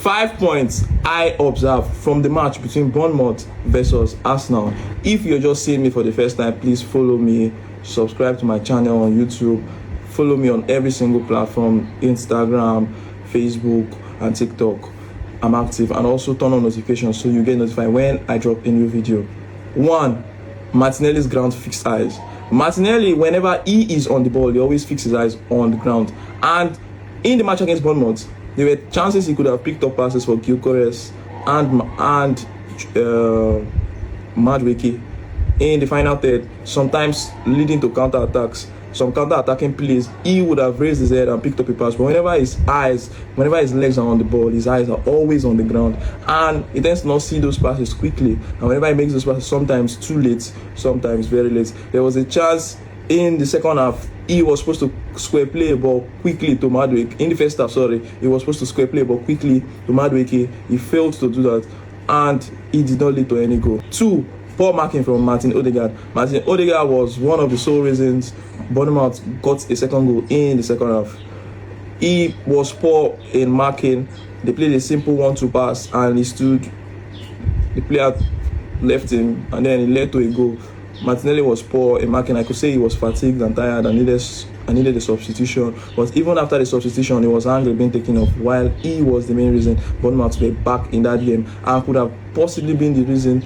5 points I observed from the match between Bournemouth versus Arsenal. If you're just seeing me for the first time, please follow me, subscribe to my channel on YouTube, follow me on every single platform, Instagram, Facebook, and TikTok. I'm active, and also turn on notifications so you get notified when I drop a new video. 1. Martinelli's ground fixed eyes. Martinelli, whenever he is on the ball, he always fixes his eyes on the ground. And in the match against Bournemouth, there were chances he could have picked up passes for Gyökeres and Madueke in the final third, sometimes leading to counter-attacks. Some counter-attacking plays, he would have raised his head and picked up a pass. But whenever his legs are on the ball, his eyes are always on the ground. And he tends to not see those passes quickly. And whenever he makes those passes, sometimes too late, sometimes very late. There was a chance in the second half, he was supposed to square play a ball quickly to Madueke. In the first half, he was supposed to square play a ball quickly to Madueke. He failed to do that, and it did not lead to any goal. 2. Poor marking from Martin Odegaard. Martin Odegaard was one of the sole reasons Bournemouth got a second goal in the second half. He was poor in marking. They played a simple 1-2 pass, and he stood. The player left him, and then it led to a goal. Martinelli was poor in marking. I could say he was fatigued and tired and needed a substitution. But even after the substitution, he was angry being taken off, while he was the main reason Bournemouth were back in that game and could have possibly been the reason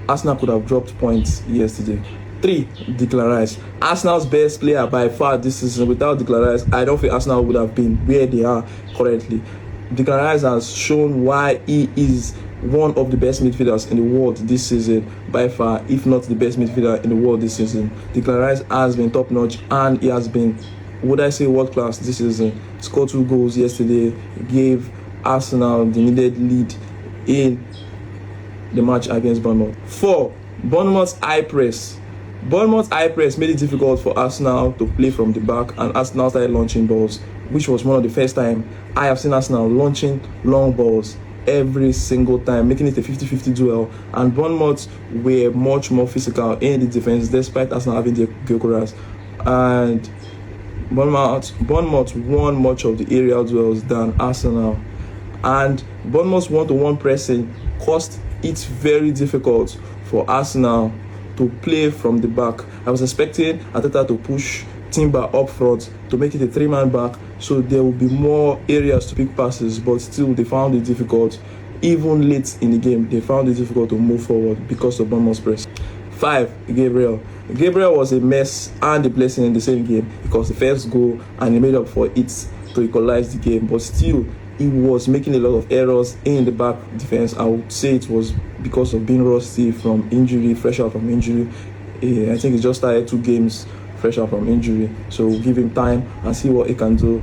Arsenal could have dropped points yesterday. 3. Declan Rice. Arsenal's best player by far this season. Without Declan Rice, I don't think Arsenal would have been where they are currently. Declan Rice has shown why he is one of the best midfielders in the world this season, by far, if not the best midfielder in the world this season. Declan Rice has been top notch, and he has been, would I say, world class this season. Scored 2 goals yesterday, gave Arsenal the needed lead in the match against Bournemouth. 4. Bournemouth's high press. Bournemouth's high press made it difficult for Arsenal to play from the back, and Arsenal started launching balls, which was one of the first time I have seen Arsenal launching long balls every single time, making it a 50-50 duel. And Bournemouth were much more physical in the defense, despite Arsenal having the Gyökeres. And Bournemouth won much of the aerial duels than Arsenal. And Bournemouth's one-to-one pressing caused it very difficult for Arsenal to play from the back. I was expecting Arteta to push Timber up front to make it a 3-man back, so there will be more areas to pick passes, but still they found it difficult. Even late in the game, they found it difficult to move forward because of Bournemouth's press. 5. Gabriel. Gabriel was a mess and a blessing in the same game, because the first goal, and he made up for it to equalize the game, but still he was making a lot of errors in the back defense. I would say it was because of being rusty from injury, fresh out from injury. I think he just started 2 games fresh out from injury, so we'll give him time and see what he can do